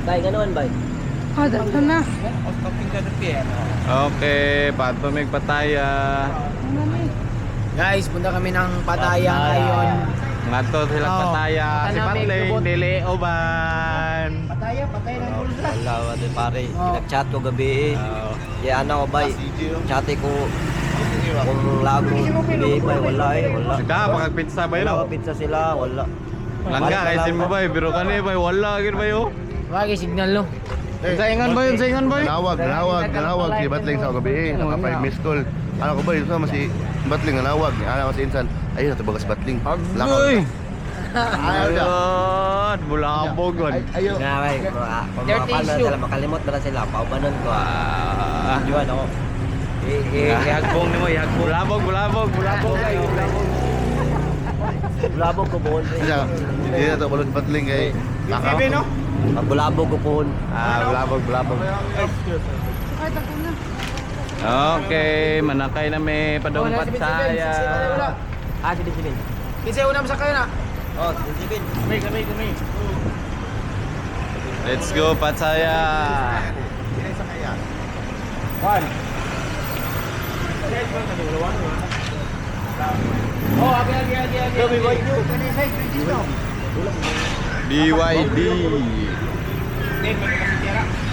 Bay, ganoon bay. Oh, dito na. Okay, patumig Pataya. Guys, punta kami ng Pataya ngayon. Ngato sila Oh. Pataya. Si Tanami, Patling, gubot. dili uban. Pataya ng bulsa. Wala, wala pare. Oh. Nag-chat ko gabi. Oh. Ya ano ko bay. Chate ko kung lago gabi bay, wala eh, wala. Sika, pakagpitsa ba Wala yun? ko pizza sila, wala. Langga, kaisin mo ba? Biro ka na ba? Wala, gin ba yun? Wagi signal no. Saingan ba yun? Saingan ba yun? Nanawag si Batling sa gabi. Naka 5 missed call. Ano ko ba yun? Sama si Batling nanawag. Ano ko si Insan. Ayun, natabagas Batling. Agoy! Ayaw niya. Ayun! Bulabog yun. Ayaw. Nga bay, kung Dirty makapal na issue. sila, makalimot na sila, paubanon ko. Diyan ako. Ihagbong ni mo, ihagbong. Bulabog, bulabog, bulabog. Bulabog ko buhon. Siya, hindi na ito balon si Batling kay TV, no? Bulabog ko buhon. Bulabog, bulabog. Ay, tako na. Okay, manakay na may padong Pataya. Sige, sige. Kasi una sa kayo na. Oh, sige. Kami. Let's go, Pataya. One. Oh, agi. BYD.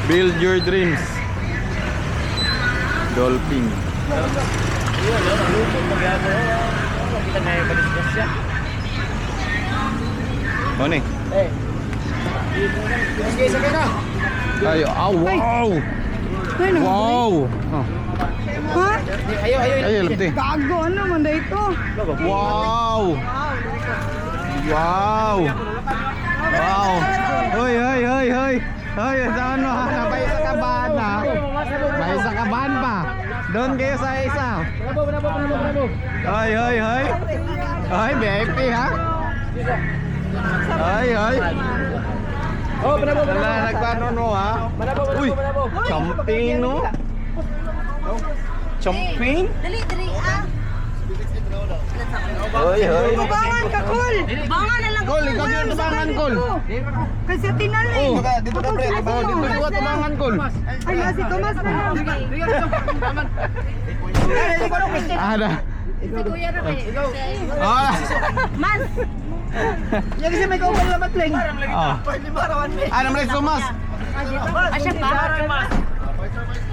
Build your dreams. Dolphin. Kita na yung balis siya. Ano ni? Eh. Sige, sakay na. Ay, wow! Ay, nang Wow! Oh. Ha? Ayo. Ay, lamti. Gago, ano man da ito? Wow! Wow! Wow! Hoy! Hoy, saan mo ha? May isa kabahan ha? May isa kabahan pa. Doon kayo sa isa. Bravo. Hoy! Hoy, VIP ha? Hoy! Oh, bravo. Wala, nagpano no ha? Uy! Champing no? Champing? Dali, ah. Hoy! Tubangan ka, Kol. Tubangan na lang. Kol, ikaw yung tubangan, Kol. Kasi tinali. Oh, dito ka pre, dito ka tubangan, Kol. Ay, si Thomas na. Ada. Si Kuya Rabe. Ah. Mas. Yan kasi may kauban na Batling. Ah. Ano man sumas? Asya pa.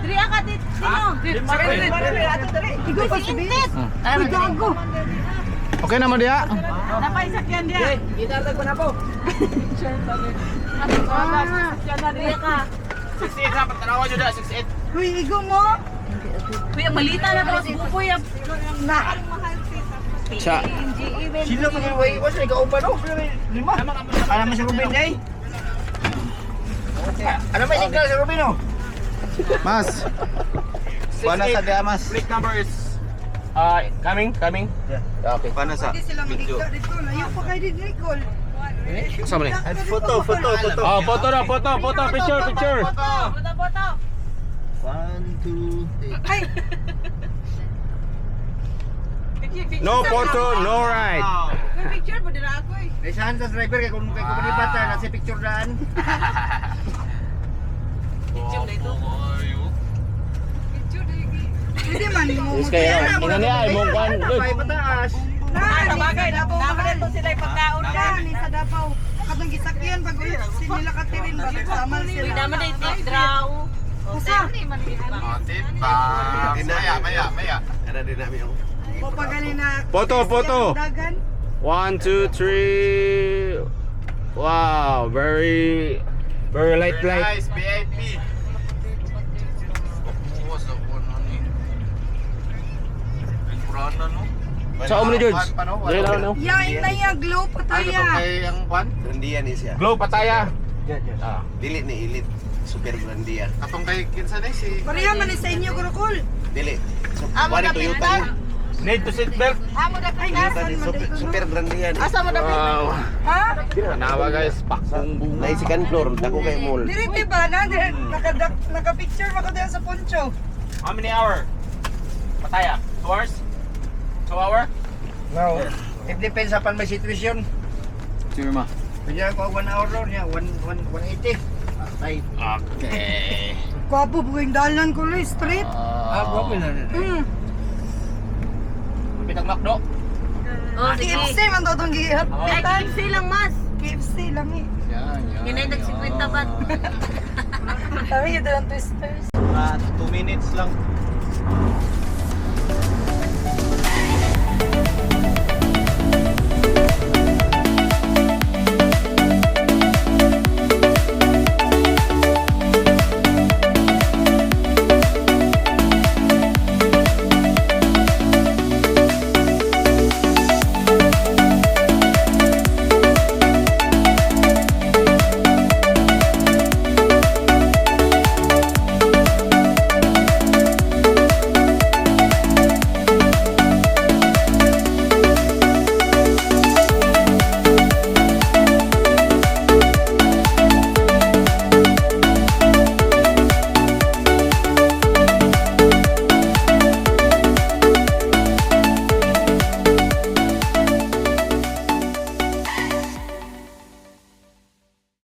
Diri ka dit. Sino? Ikaw pa si Intet. Ay, gago. Okay na mo dia? Napay sakyan dia. Gitartag ko na po. Diri ka. 68 dapat tanawa jud 68. Uy, igo mo. Kuya, malita na to. Bukoy. Na. Cha. Sino pa kayo way? Wala ka upa no? Lima. Para mo si Ruben day. Ano may signal si Ruben no? Mas. Paano sa dia, Mas? Plate number is coming. Okay. Paano sa? Hindi sila magigka dito. Layo pa kayo din, Nicole. Sa man. Foto. Oh, photo, picture. Foto. 1, 2, 3. Ay. No photo, no ride. May picture mo dira ako eh. Saan sa driver kay kung kay kumalipat na si picture daan. Picture dito. Picture dito. Hindi man mo. Ina niya ay mong kan. Ay pataas. Sabagay, dapat ito sila ipagkaon ka. Ni sa Davao. Katong gisakyan pag sinila katirin ba samal sila. Uy, naman ay take draw. Usa. Maya. Ano din namin ako. O pag na. Photo. Dagan. 1, 2, 3. Wow, very light. Nice, VIP. Sa umni George. Dili lang no. Yain na ya glow pataya. ang kwan? Grandian is siya. Glow Pataya. Dili ni Elite. Super Grandian. Atong kay kinsa ni si Pareha man ni sa inyo Kurukul. Dili. Wani Toyota yun. Need to seat belt. Amo da kay Toyota ni Super Grandian. Asa mo da Wow. Ha? Nawa guys, paksong bunga. Nay second floor, dako kay mall. Diriti ba na naka-picture mo ko diyan sa poncho. How many hour? Pataya. 2 hours? 2 hour? No. It depends upon my situation. Sure ma. Kanya ko 1 hour ron niya, 180. Okay. Kwapo buwing dalan ko lo street. Gwapo na. Pitang McDo. Oh, sige. KFC man to tong gihat. Ay, KFC lang, mas. KFC lang eh. Yan ay nag-50 baht. Sabi kita ng twisters. 2 minutes lang.